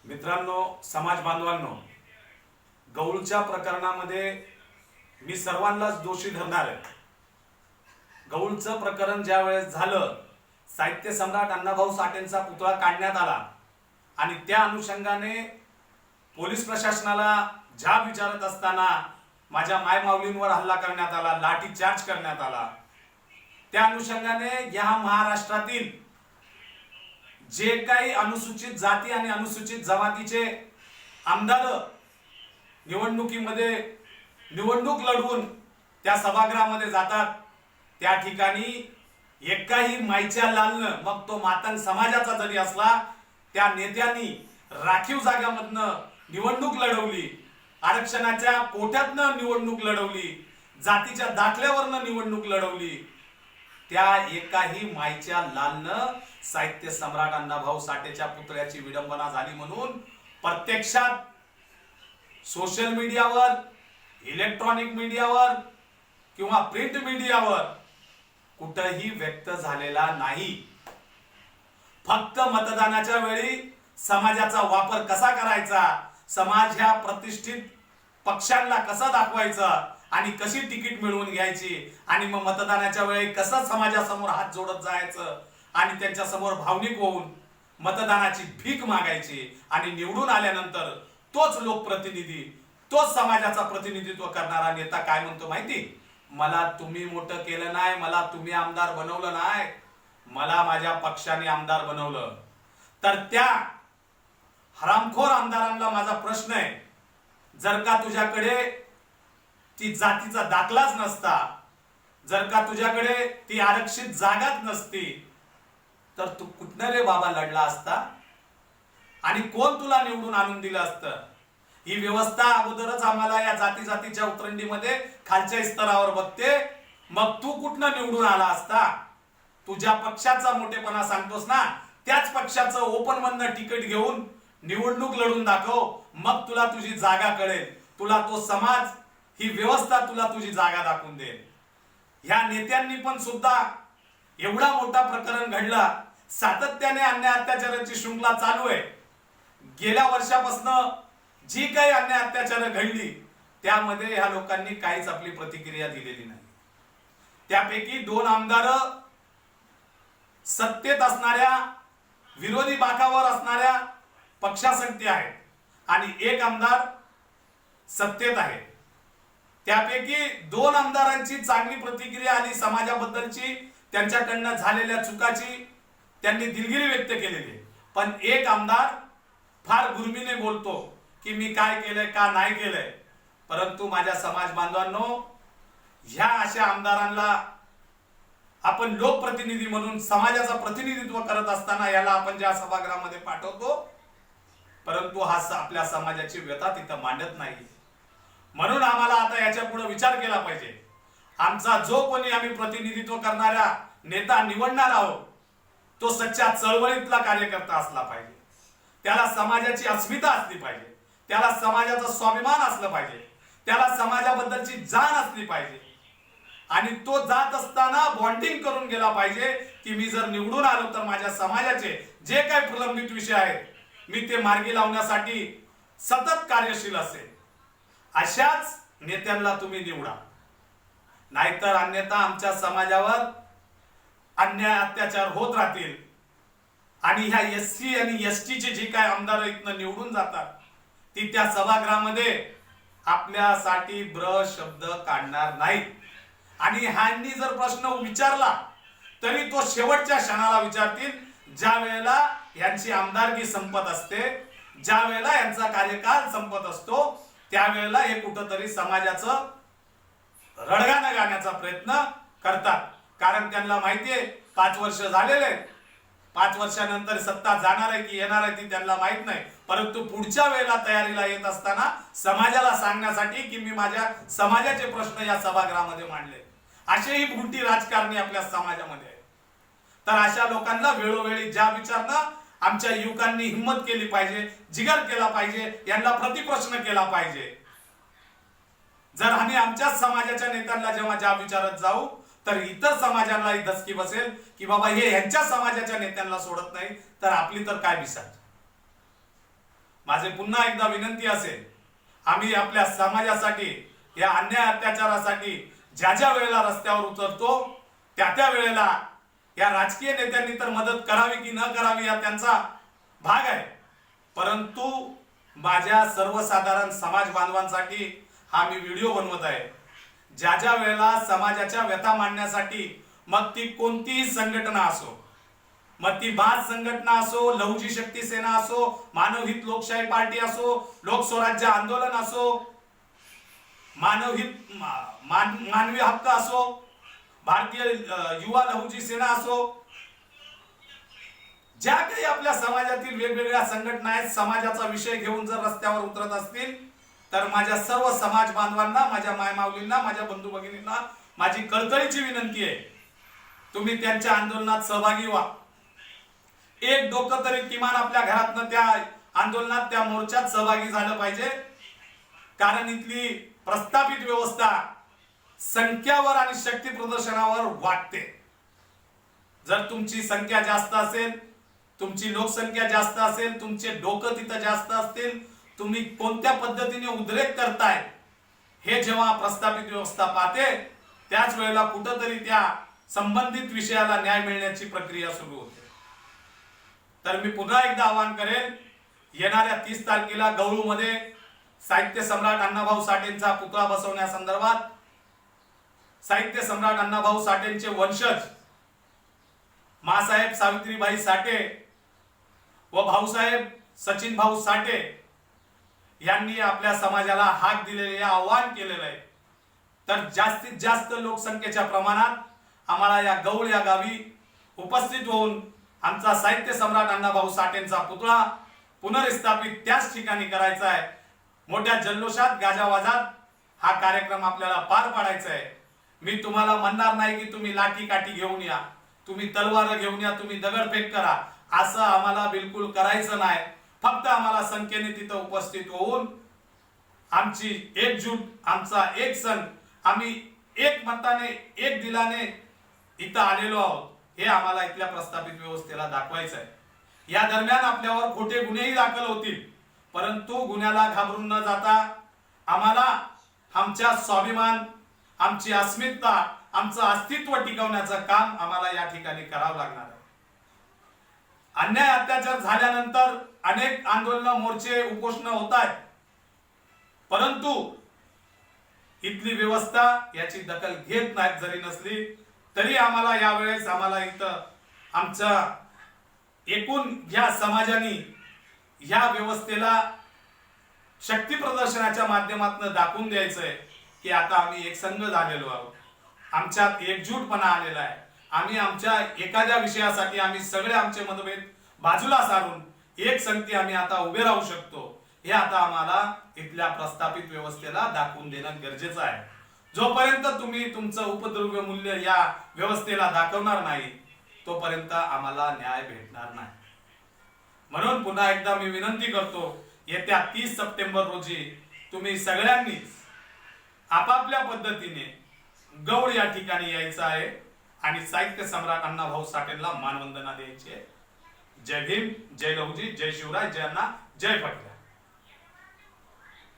मित्रांनो, समाज बांधवांनो, गौळच्या प्रकरणामध्ये मी सर्वांनाच दोषी धरणार आहे. गौळचं प्रकरण ज्या वेळेस झालं, साहित्य सम्राट अण्णाभाऊ साठेंचा पुतळा काढण्यात आला आणि त्या अनुषंगाने पोलीस प्रशासनाला जाब विचारत असताना माझ्या मायमाऊलींवर हल्ला करण्यात आला, लाठी चार्ज करण्यात आला. त्या अनुषंगाने या महाराष्ट्रातील जे काही अनुसूचित जाती आणि अनुसूचित जमातीचे आमदार निवडणुकीमध्ये निवडणूक लढवून त्या सभागृहामध्ये जातात, त्या ठिकाणी एकाही माईच्या लालनं, मग तो मातंग समाजाचा जरी असला, त्या नेत्यांनी राखीव जागांमधनं निवडणूक लढवली, आरक्षणाच्या कोट्यातनं निवडणूक लढवली, जातीच्या दाखल्यावरनं निवडणूक लढवली. त्या एकाही माईच्या लालनं साहित्य सम्राट अण्णाभाऊ साठेच्या पुतळ्याची विडंबना झाली म्हणून प्रत्यक्षात सोशल मीडियावर, इलेक्ट्रॉनिक मीडियावर किंवा प्रिंट मीडियावर कुठेही व्यक्त झालेला नाही. फक्त मतदानाच्या वेळी समाजाचा वापर कसा करायचा, समाज ह्या प्रतिष्ठित पक्षांना कसा दाखवायचा आणि कशी तिकीट मिळवून घ्यायची आणि मग मतदानाच्या वेळी कसं समाजासमोर हात जोडत जायचं आणि त्यांच्या समोर भावनिक होऊन मतदानाची भीक मागायची आणि निवडून आल्यानंतर तोच लोकप्रतिनिधी, तोच समाजाचा प्रतिनिधित्व करणारा नेता काय म्हणतो माहिती? मला तुम्ही मोठं केलं नाही, मला तुम्ही आमदार बनवलं नाही, मला माझ्या पक्षाने आमदार बनवलं. तर त्या हरामखोर आमदारांना माझा प्रश्न आहे, जर का तुझ्याकडे ती जातीचा दाखलाच नसता, जर का तुझ्याकडे ती आरक्षित जागाच नसती, तर तू कुठनं रे बाबा लढला असता आणि कोण तुला निवडून आणून दिलं असतं? ही व्यवस्था अगोदरच आम्हाला या जाती जातीच्या उतरंडीमध्ये खालच्या स्तरावर बघते, मग तू कुठनं निवडून आला असता? तुझ्या पक्षाचा मोठेपणा सांगतोस ना, त्याच पक्षाचं ओपन मधनं तिकीट घेऊन निवडणूक लढून दाखव, मग तुला तुझी जागा कळेल, तुला तो समाज, ही व्यवस्था तुला तुझी जागा दाखवून देईल. ह्या नेत्यांनी पण सुद्धा एवढा मोठा प्रकरण घडला, सातत्याने अन्याय अत्याचाराची शृंखला चालू आहे. गेल्या वर्षापासून जी काही अन्याय अत्याचार घडली त्यामध्ये ह्या लोकांनी काहीच आपली प्रतिक्रिया दिलेली नाही. त्यापैकी 2 आमदार सत्तेत असणाऱ्या, विरोधी बाकावर असणाऱ्या पक्षासंगती आहेत आणि 1 आमदार सत्तेत आहे. त्यापैकी 2 आमदारांची चांगली प्रतिक्रिया आली, समाजाबद्दलची, त्यांच्याकडनं झालेल्या चुकाची त्यांनी दिलगिरी व्यक्त केलेली. पण 1 आमदार फार गुरमीने बोलतो की मी काय केलंय, का नाही केलंय. परंतु माझ्या समाज बांधवांनो, ह्या अशा आमदारांना आपण लोकप्रतिनिधी म्हणून समाजाचं प्रतिनिधित्व करत असताना याला आपण ज्या सभागृहामध्ये पाठवतो, परंतु हा आपल्या समाजाची व्यथा तिथं मांडत नाही. म्हणून आम्हाला आता याच्या पुढे विचार केला पाहिजे. आमचा जो कोणी आम्ही प्रतिनिधित्व करणारा नेता निवडणार आहोत, तो सच्चा चळवळीतला कार्यकर्ता असला पाहिजे, त्याला समाजाची अस्मिता असली पाहिजे, त्याला समाजाचा स्वाभिमान असलं पाहिजे, त्याला समाजाबद्दलची जाण असली पाहिजे आणि तो जात असताना बॉन्डिंग करून गेला पाहिजे की मी जर निवडून आलो तर माझ्या समाजाचे जे काही प्रलंबित विषय आहेत मी ते मार्गी लावण्यासाठी सतत कार्यशील असेल. अशाच नेत्यांना तुम्ही निवडा, नाहीतर अन्यथा आमच्या समाजावर अन्याय अत्याचार होत राहतील आणि ह्या एससी आणि एसटीचे जे काय आमदार इथनं निवडून जातात ती त्या सभागृहामध्ये आपल्यासाठी ब्र शब्द काढणार नाहीत. आणि ह्यांनी जर प्रश्न विचारला तरी तो शेवटच्या क्षणाला विचारतील, ज्या वेळेला यांची आमदारकी संपत असते, ज्या वेळेला यांचा कार्यकाल संपत असतो, त्यावेळेला हे कुठंतरी समाजाचं रडगाणं गाण्याचा प्रयत्न करतात. कारण त्यांना माहितीये 5 वर्ष झालेले, 5 वर्षानंतर सत्ता जाणार आहे की येणार आहे ती त्यांना माहित नाही. परंतु पुढच्या वेळेला तयारीला येत असताना समाजाला सांगण्यासाठी की मी माझ्या समाजाचे प्रश्न या सभागृहामध्ये मांडले, असेही भुलटी राजकारणी आपल्या समाजामध्ये आहेत. तर अशा लोकांना वेळोवेळी ज्या विचारणं आमच्या युवकांनी हिंमत केली पाहिजे, जिगर केला पाहिजे, यांना प्रतिप्रश्न केला पाहिजे. जर आम्ही आमच्याच समाजाच्या नेत्यांना जेव्हा ज्या विचारत जाऊ तर इतर समाजांनाही धसकी बसेल की बाबा हे यांच्या समाजाच्या नेत्यांना सोडत नाही तर आपली तर काय विसर. माझे पुन्हा एकदा विनंती असेल, आम्ही आपल्या समाजासाठी या अन्याय अत्याचारासाठी ज्या ज्या वेळेला रस्त्यावर उतरतो त्या त्या वेळेला या राजकीय नेत्यांनी तर मदत करावी की न करावी हा त्यांचा भाग आहे, परंतु माझ्या सर्वसाधारण समाज बांधवांसाठी हा मी व्हिडिओ बनवत आहे। ज्या ज्या वेळेला समाजाच्या व्यथा मांडण्यासाठी, मग ती कोणतीही संघटना असो, मग ती भाज संघटना असो, लहुजी शक्ती सेना असो, मानवहित लोकशाही पार्टी असो, लोकस्वराज्य आंदोलन असो, मानवी हक्क असो, भारतीय युवा लहुजी सेना असो, ज्या काही आपल्या समाजातील वेगवेगळ्या संघटना आहेत, समाजाचा विषय घेऊन जर रस्त्यावर उतरत असतील तर माझ्या सर्व समाज बांधवांना, माझ्या मायमाऊलींना, माझ्या बंधू भगिनींना माझी कळकळीची विनंती आहे, तुम्ही त्यांच्या आंदोलनात सहभागी व्हा। एक डोकं तरी किमान आपल्या घरातनं त्या आंदोलनात, त्या मोर्चात सहभागी झालं पाहिजे, कारण इथली प्रस्थापित व्यवस्था संख्यावर आणि शक्ती प्रदर्शनावर वाटते। जर तुमची संख्या जास्त असेल, तुमची लोकसंख्या जास्त असेल, तुमचे डोकं तिथं जास्त असतील, तुम्ही कोणत्या पद्धतीने उद्रेक करताय हे जेव्हा प्रस्थापित व्यवस्था पाहते, त्याच वेळेला कुठंतरी त्या संबंधित विषयाला न्याय मिळण्याची प्रक्रिया सुरू होते। तर मी पुन्हा एकदा आवाहन करेन, येणाऱ्या 30 तारखेला गौळूमध्ये साहित्य सम्राट अण्णाभाऊ साठेंचा पुतळा बसवण्यासंदर्भात साहित्य सम्राट अण्णाभाऊ साठेंचे वंशज मासाहेब सावित्रीबाई साठे व भाऊसाहेब सचिन भाऊ साठे यांनी आपल्या समाजाला हाक दिलेले, आवाहन केलेले आहे। तर जास्तीत जास्त लोकसंख्येच्या प्रमाणात आम्हाला या गौळ या गावी उपस्थित होऊन आमचा साहित्य सम्राट अण्णाभाऊ साठेंचा पुतळा पुनर्स्थापित त्याच ठिकाणी करायचा आहे। मोठ्या जल्लोषात, गाजावाजात हा कार्यक्रम आपल्याला पार पाडायचा आहे। मी तुम्हाला म्हणणार नाही की तुम्ही लाठी काठी घेऊन या, तुम्ही तलवार घेऊन या, तुम्ही दगडफेक करा, असं आम्हाला बिलकुल करायचं नाही। फक्त आम्हाला संख्येने तिथं उपस्थित होऊन आमची एकजूट, आमचा एक संघ, आम्ही एक मताने, एक दिलाने इथं आलेलो आहोत, हे आम्हाला इथल्या प्रस्थापित व्यवस्थेला दाखवायचं आहे। या दरम्यान आपल्यावर खोटे गुन्हेही दाखल होतील, परंतु गुन्ह्याला घाबरून न जाता आम्हाला आमचा स्वाभिमान, आमची अस्मिता, आमचं अस्तित्व टिकवण्याचं काम आम्हाला या ठिकाणी करावं लागणार आहे। अन्याय अत्याचार झाल्यानंतर अनेक आंदोलन, मोर्चे, उपोषण होत आहेत, परंतु इथली व्यवस्था याची दखल घेत नाही। जरी नसली तरी आम्हाला यावेळेस इथं आमच्या एकूण या समाजाने या व्यवस्थेला शक्ती प्रदर्शनाच्या माध्यमातून दाखवून द्यायचंय की आता आम्ही एक संघ झालेलो आहोत, आमच्यात एकजूटपणा आलेला आहे। आम्ही आमच्या एखाद्या विषयासाठी आम्ही सगळे आमचे मतभेद बाजूला सारून एक संगती आम्ही आता उभे राहू शकतो, हे आता आम्हाला इथल्या प्रस्थापित व्यवस्थेला दाखवून देणं गरजेचं आहे। जोपर्यंत तुम्ही तुमचं उपद्रव्य मूल्य या व्यवस्थेला दाखवणार नाही, तोपर्यंत आम्हाला न्याय भेटणार नाही। म्हणून पुन्हा एकदा मी विनंती करतो, येत्या 30 सप्टेंबर रोजी तुम्ही सगळ्यांनीच आपापल्या पद्धतीने गौळ या ठिकाणी यायचं आहे आणि साहित्य सम्राट अण्णाभाऊ साठेंना मानवंदना द्यायची आहे। जय भीम, जय लहुजी, जय शिवराय, जय अण्णा, जय फडके।